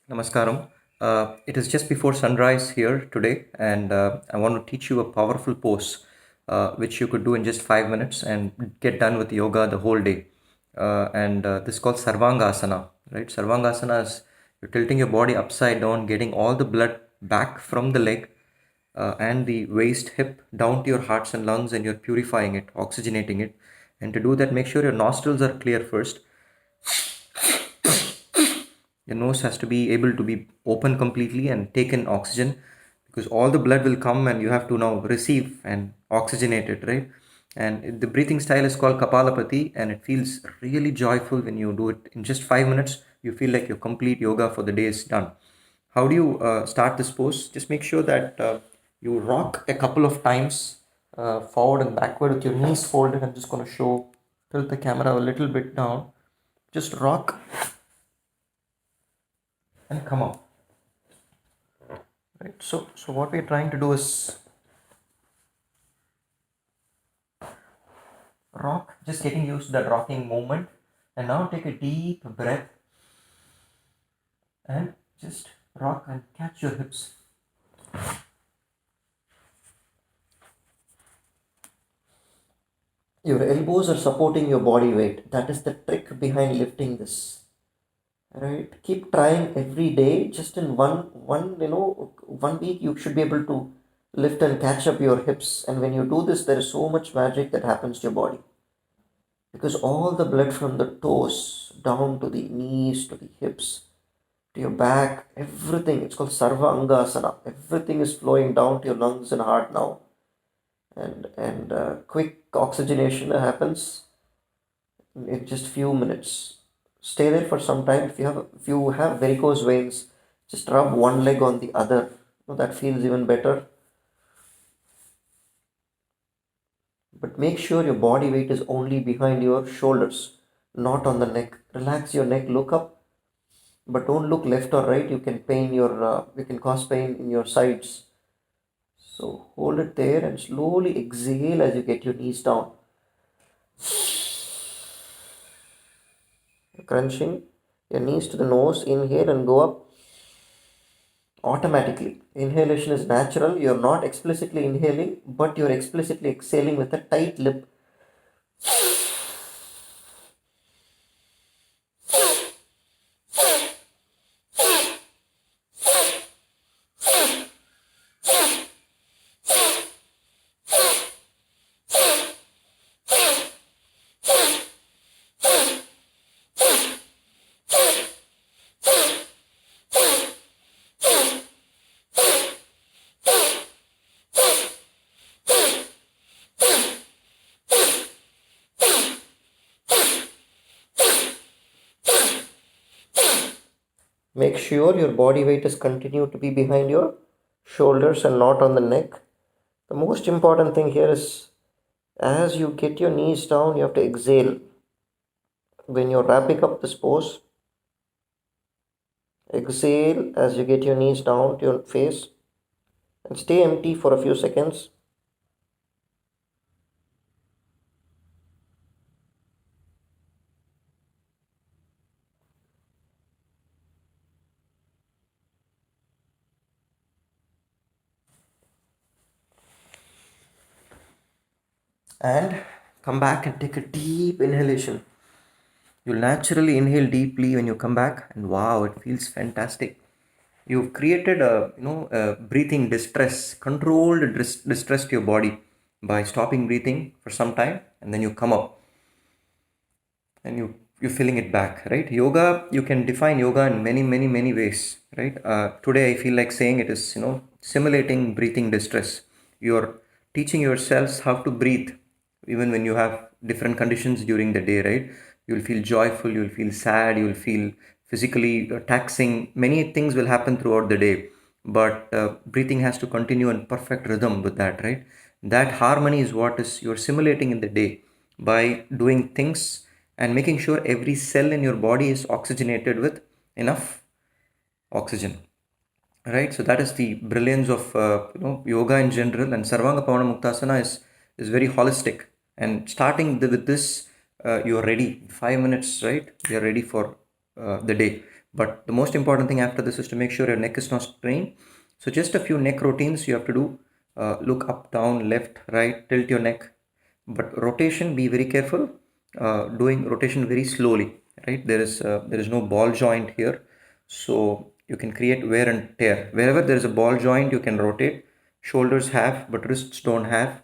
Namaskaram. It is just before sunrise here today, and I want to teach you a powerful pose which you could do in just 5 minutes and get done with yoga the whole day. And this is called Sarvangasana, right? Sarvangasana is you're tilting your body upside down, getting all the blood back from the leg and the waist, hip down to your hearts and lungs, and you're purifying it, oxygenating it. And to do that, make sure your nostrils are clear first. Your nose has to be able to be open completely and take in oxygen because all the blood will come and you have to now receive and oxygenate it, right? And the breathing style is called Kapalapati, and it feels really joyful when you do it in just 5 minutes. You feel like your complete yoga for the day is done. How do you start this pose? Just make sure that you rock a couple of times forward and backward with your knees folded. I'm just going to show, tilt the camera a little bit down. Just rock and come up. Right. So what we're trying to do is rock, just getting used to that rocking movement. And now take a deep breath and just rock and catch your hips. Your elbows are supporting your body weight. That is the trick behind lifting this. Right. Keep trying every day. Just in one week you should be able to lift and catch up your hips. And when you do this, there is so much magic that happens to your body. Because all the blood from the toes down to the knees to the hips to your back, everything, it's called Sarva Angasana. Everything is flowing down to your lungs and heart now. And quick oxygenation happens in just few minutes. Stay there for some time. If you have varicose veins, just rub one leg on the other. That feels even better. But make sure your body weight is only behind your shoulders, not on the neck. Relax your neck, look up, but don't look left or right. You can cause pain in your sides. So hold it there and slowly exhale as you get your knees down. Crunching your knees to the nose, inhale and go up automatically. Inhalation is natural. You're not explicitly inhaling, but you're explicitly exhaling with a tight lip. Make sure your body weight is continue to be behind your shoulders and not on the neck. The most important thing here is as you get your knees down, you have to exhale. When you're wrapping up this pose, exhale as you get your knees down to your face and stay empty for a few seconds. And come back and take a deep inhalation. You'll naturally inhale deeply when you come back, and wow, it feels fantastic. You've created a breathing distress, controlled distress to your body by stopping breathing for some time, and then you come up and you're filling it back, right? Yoga, you can define yoga in many ways, right? Today, I feel like saying it is simulating breathing distress. You're teaching yourselves how to breathe even when you have different conditions during the day, right? You'll feel joyful, you'll feel sad, you'll feel physically taxing. Many things will happen throughout the day, but breathing has to continue in perfect rhythm with that, right? That harmony is what is you're simulating in the day by doing things and making sure every cell in your body is oxygenated with enough oxygen, right? So that is the brilliance of yoga in general, and Sarvanga Pavana Muktasana is very holistic. And with this, you're ready. 5 minutes, right? You're ready for the day. But the most important thing after this is to make sure your neck is not strained. So just a few neck routines you have to do. Look up, down, left, right, tilt your neck. But rotation, be very careful. Doing rotation very slowly, right? There is no ball joint here, so you can create wear and tear. Wherever there is a ball joint, you can rotate. Shoulders have, but wrists don't have.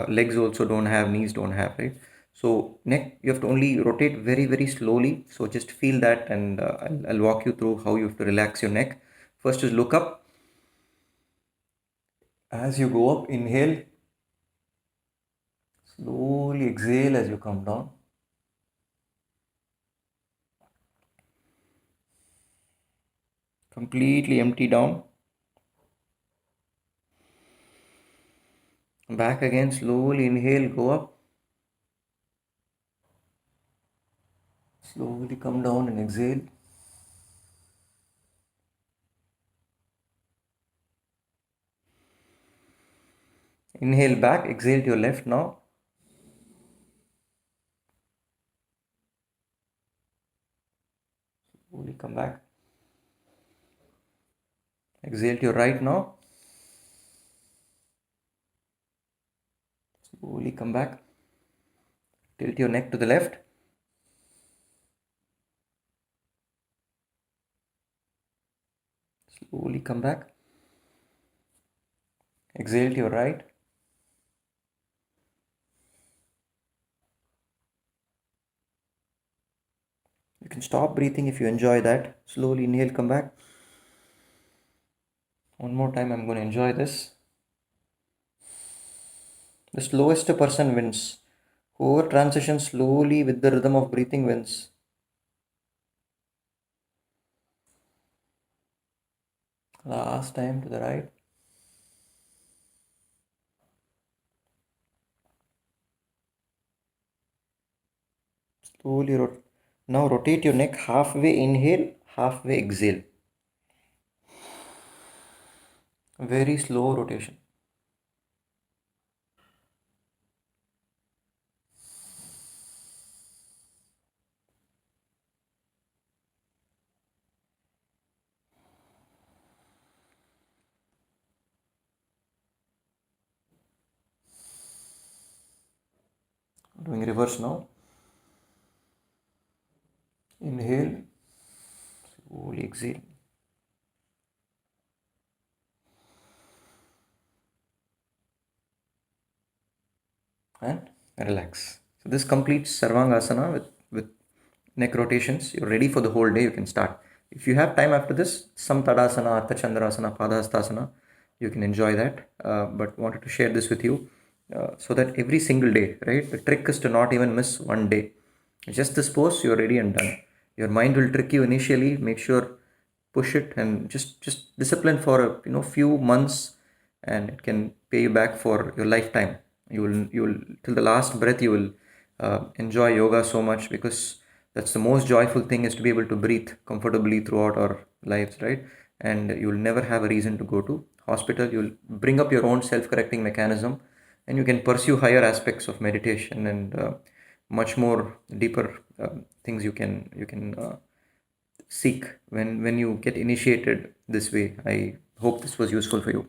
Legs also don't have. Knees don't have, right? So neck, you have to only rotate very, very slowly. So just feel that, and I'll walk you through how you have to relax your neck. First is look up. As you go up, inhale. Slowly exhale as you come down. Completely empty down. Back again, slowly inhale, go up. Slowly come down and exhale. Inhale back, exhale to your left now. Slowly come back. Exhale to your right now. Slowly come back. Tilt your neck to the left. Slowly come back. Exhale to your right. You can stop breathing if you enjoy that. Slowly inhale, come back. One more time, I'm going to enjoy this. The slowest person wins. Whoever transitions slowly with the rhythm of breathing wins. Last time to the right. Slowly rotate. Now rotate your neck halfway inhale, halfway exhale. Very slow rotation. Doing reverse now. Inhale, slowly exhale. And relax. So this completes Sarvangasana with neck rotations. You're ready for the whole day. You can start. If you have time after this, some Tadasana, Ardha Chandrasana, Padahastasana, you can enjoy that. But wanted to share this with you so that every single day, right? The trick is to not even miss one day. Just this pose, you're ready and done. Your mind will trick you initially. Make sure push it and just discipline for a few months, and it can pay you back for your lifetime. You will till the last breath you will enjoy yoga so much, because that's the most joyful thing, is to be able to breathe comfortably throughout our lives, right? And you will never have a reason to go to hospital. You'll bring up your own self-correcting mechanism, and you can pursue higher aspects of meditation and much more deeper things you can seek when you get initiated this way. I hope this was useful for you.